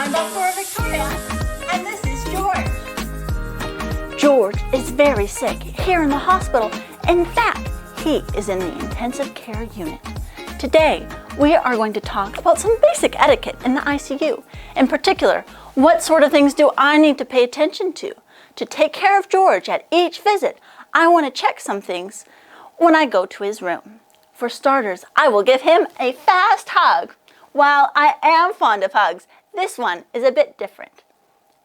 I'm Dr. Victoria, and this is George. George is very sick here in the hospital. In fact, he is in the intensive care unit. Today, we are going to talk about some basic etiquette in the ICU. In particular, what sort of things do I need to pay attention to? To take care of George at each visit, I want to check some things when I go to his room. For starters, I will give him a fast hug. While I am fond of hugs, this one is a bit different.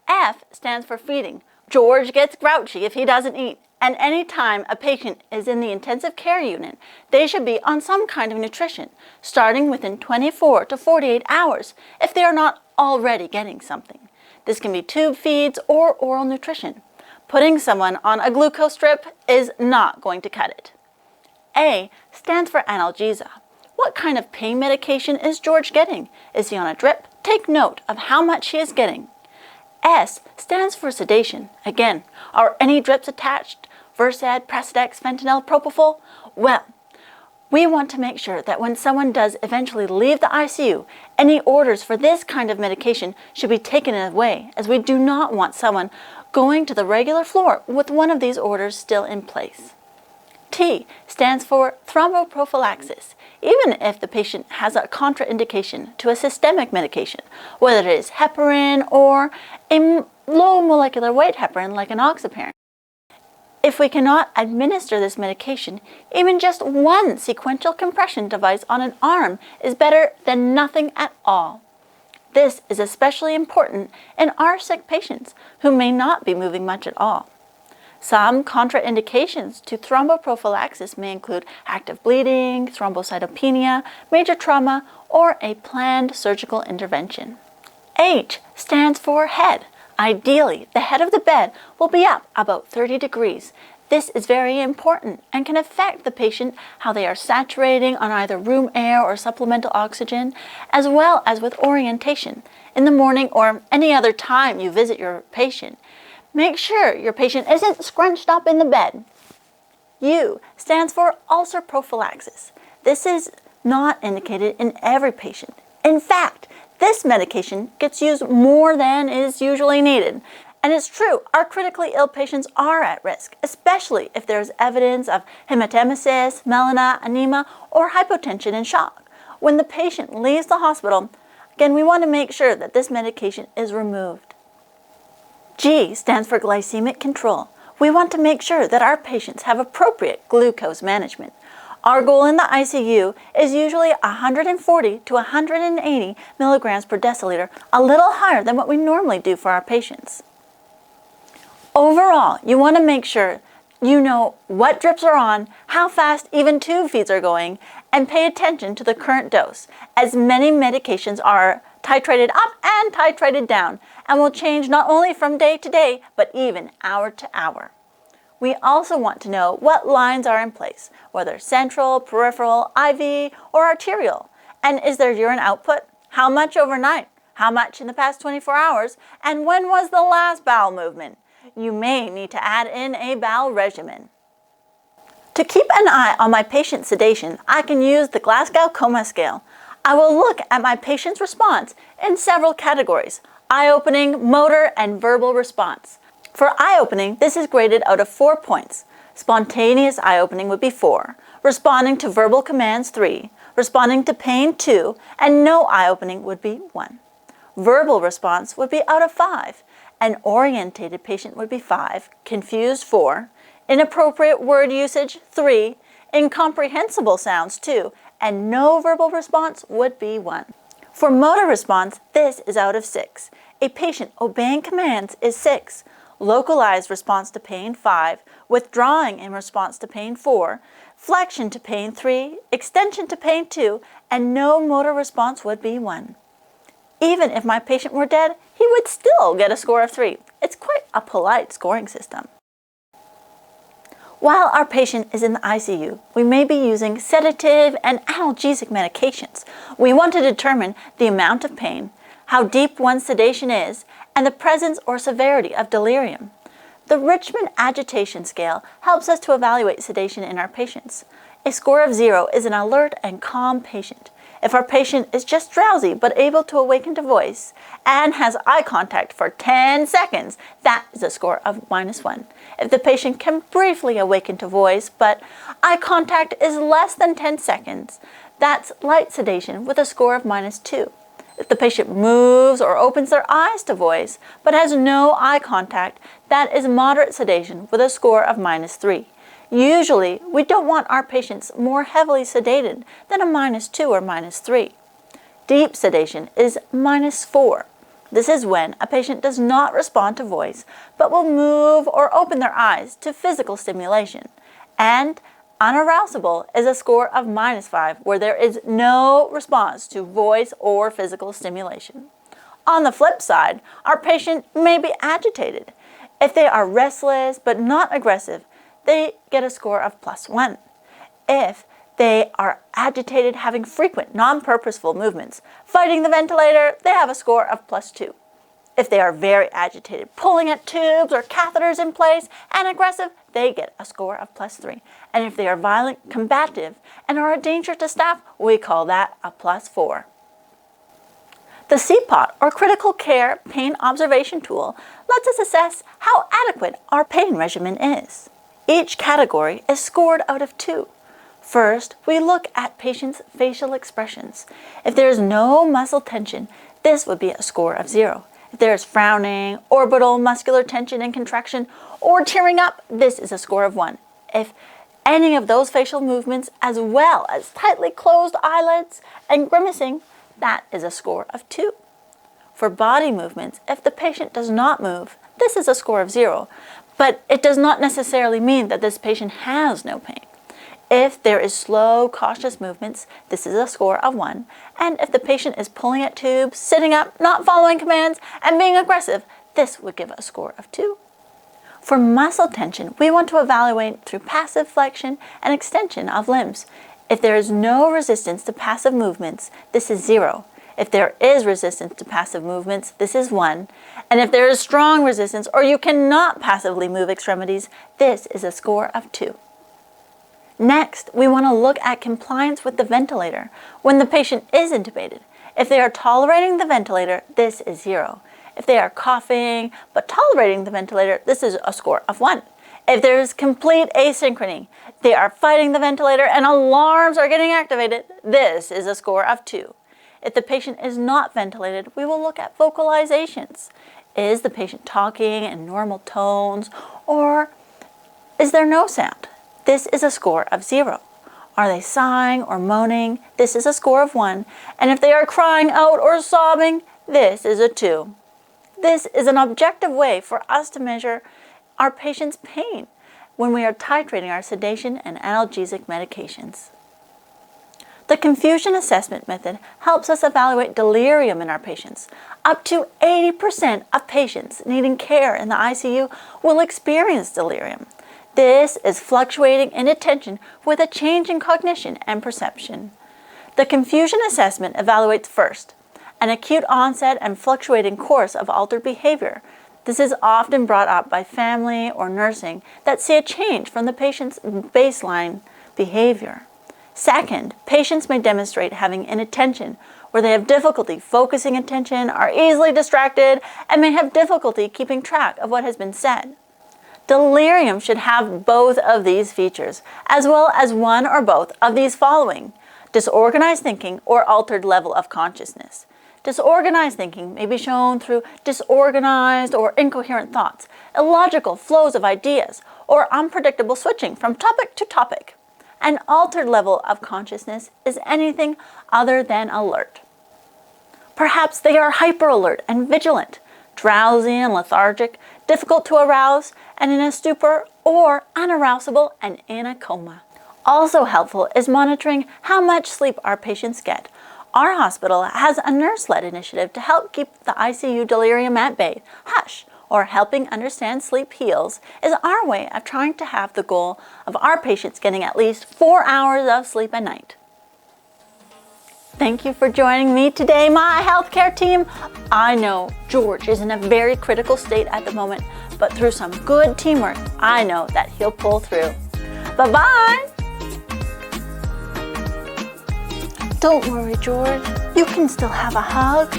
F stands for feeding. George gets grouchy if he doesn't eat, and any time a patient is in the intensive care unit, they should be on some kind of nutrition, starting within 24 to 48 hours if they are not already getting something. This can be tube feeds or oral nutrition. Putting someone on a glucose drip is not going to cut it. A stands for analgesia. What kind of pain medication is George getting? Is he on a drip? Take note of how much he is getting. S stands for sedation. Again, are any drips attached? Versed, Precedex, fentanyl, propofol? Well, we want to make sure that when someone does eventually leave the ICU, any orders for this kind of medication should be taken away, as we do not want someone going to the regular floor with one of these orders still in place. T stands for thromboprophylaxis. Even if the patient has a contraindication to a systemic medication, whether it is heparin or a low molecular weight heparin like enoxaparin. If we cannot administer this medication, even just one sequential compression device on an arm is better than nothing at all. This is especially important in our sick patients who may not be moving much at all. Some contraindications to thromboprophylaxis may include active bleeding, thrombocytopenia, major trauma, or a planned surgical intervention. H stands for head. Ideally, the head of the bed will be up about 30 degrees. This is very important and can affect the patient how they are saturating on either room air or supplemental oxygen, as well as with orientation. In the morning or any other time you visit your patient, make sure your patient isn't scrunched up in the bed. U stands for ulcer prophylaxis. This is not indicated in every patient. In fact, this medication gets used more than is usually needed. And it's true, our critically ill patients are at risk, especially if there's evidence of hematemesis, melena, anemia, or hypotension and shock. When the patient leaves the hospital, again, we want to make sure that this medication is removed. G stands for glycemic control. We want to make sure that our patients have appropriate glucose management. Our goal in the ICU is usually 140 to 180 milligrams per deciliter, a little higher than what we normally do for our patients. Overall, you want to make sure you know what drips are on, how fast even tube feeds are going, and pay attention to the current dose, as many medications are titrated up and titrated down, and will change not only from day to day, but even hour to hour. We also want to know what lines are in place, whether central, peripheral, IV, or arterial. And is there urine output? How much overnight? How much in the past 24 hours? And when was the last bowel movement? You may need to add in a bowel regimen. To keep an eye on my patient's sedation, I can use the Glasgow Coma scale. I will look at my patient's response in several categories: eye-opening, motor, and verbal response. For eye-opening, this is graded out of 4 points. Spontaneous eye-opening would be 4, responding to verbal commands 3, responding to pain 2, and no eye-opening would be 1. Verbal response would be out of 5. An orientated patient would be 5, confused 4, inappropriate word usage 3, incomprehensible sounds 2, and no verbal response would be 1. For motor response, this is out of 6. A patient obeying commands is 6. Localized response to pain 5, withdrawing in response to pain 4, flexion to pain 3, extension to pain 2, and no motor response would be 1. Even if my patient were dead, he would still get a score of 3. It's quite a polite scoring system. While our patient is in the ICU, we may be using sedative and analgesic medications. We want to determine the amount of pain, how deep one's sedation is, and the presence or severity of delirium. The Richmond Agitation scale helps us to evaluate sedation in our patients. A score of 0 is an alert and calm patient. If our patient is just drowsy but able to awaken to voice and has eye contact for 10 seconds, that is a score of -1. If the patient can briefly awaken to voice but eye contact is less than 10 seconds, that's light sedation with a score of -2. If the patient moves or opens their eyes to voice but has no eye contact, that is moderate sedation with a score of -3. Usually, we don't want our patients more heavily sedated than a -2 or -3. Deep sedation is -4. This is when a patient does not respond to voice but will move or open their eyes to physical stimulation. And unarousable is a score of -5 where there is no response to voice or physical stimulation. On the flip side, our patient may be agitated. If they are restless but not aggressive, they get a score of +1. If they are agitated, having frequent non-purposeful movements, fighting the ventilator, they have a score of +2. If they are very agitated, pulling at tubes or catheters in place, and aggressive, they get a score of +3. And if they are violent, combative, and are a danger to staff, we call that a +4. The CPOT, or Critical Care Pain Observation Tool, lets us assess how adequate our pain regimen is. Each category is scored out of 2. First, we look at patients' facial expressions. If there is no muscle tension, this would be a score of 0. If there is frowning, orbital muscular tension and contraction, or tearing up, this is a score of 1. If any of those facial movements, as well as tightly closed eyelids and grimacing, that is a score of 2. For body movements, if the patient does not move, this is a score of 0. But it does not necessarily mean that this patient has no pain. If there is slow, cautious movements, this is a score of 1. And if the patient is pulling at tubes, sitting up, not following commands, and being aggressive, this would give a score of 2. For muscle tension, we want to evaluate through passive flexion and extension of limbs. If there is no resistance to passive movements, this is 0. If there is resistance to passive movements, this is 1. And if there is strong resistance or you cannot passively move extremities, this is a score of 2. Next, we want to look at compliance with the ventilator when the patient is intubated. If they are tolerating the ventilator, this is 0. If they are coughing but tolerating the ventilator, this is a score of 1. If there is complete asynchrony, they are fighting the ventilator and alarms are getting activated, this is a score of 2. If the patient is not ventilated, we will look at vocalizations. Is the patient talking in normal tones, or is there no sound? This is a score of 0. Are they sighing or moaning? This is a score of 1. And if they are crying out or sobbing, this is a 2. This is an objective way for us to measure our patient's pain when we are titrating our sedation and analgesic medications. The confusion assessment method helps us evaluate delirium in our patients. Up to 80% of patients needing care in the ICU will experience delirium. This is fluctuating inattention with a change in cognition and perception. The confusion assessment evaluates first an acute onset and fluctuating course of altered behavior. This is often brought up by family or nursing that see a change from the patient's baseline behavior. Second, patients may demonstrate having inattention, where they have difficulty focusing attention, are easily distracted, and may have difficulty keeping track of what has been said. Delirium should have both of these features, as well as one or both of these following: disorganized thinking or altered level of consciousness. Disorganized thinking may be shown through disorganized or incoherent thoughts, illogical flows of ideas, or unpredictable switching from topic to topic. An altered level of consciousness is anything other than alert. Perhaps they are hyper-alert and vigilant, drowsy and lethargic, difficult to arouse, and in a stupor, or unarousable and in a coma. Also helpful is monitoring how much sleep our patients get. Our hospital has a nurse-led initiative to help keep the ICU delirium at bay. HUSH, or Helping Understand Sleep Heals, is our way of trying to have the goal of our patients getting at least 4 hours of sleep a night. Thank you for joining me today, my healthcare team. I know George is in a very critical state at the moment, but through some good teamwork, I know that he'll pull through. Bye-bye! Don't worry, George. You can still have a hug.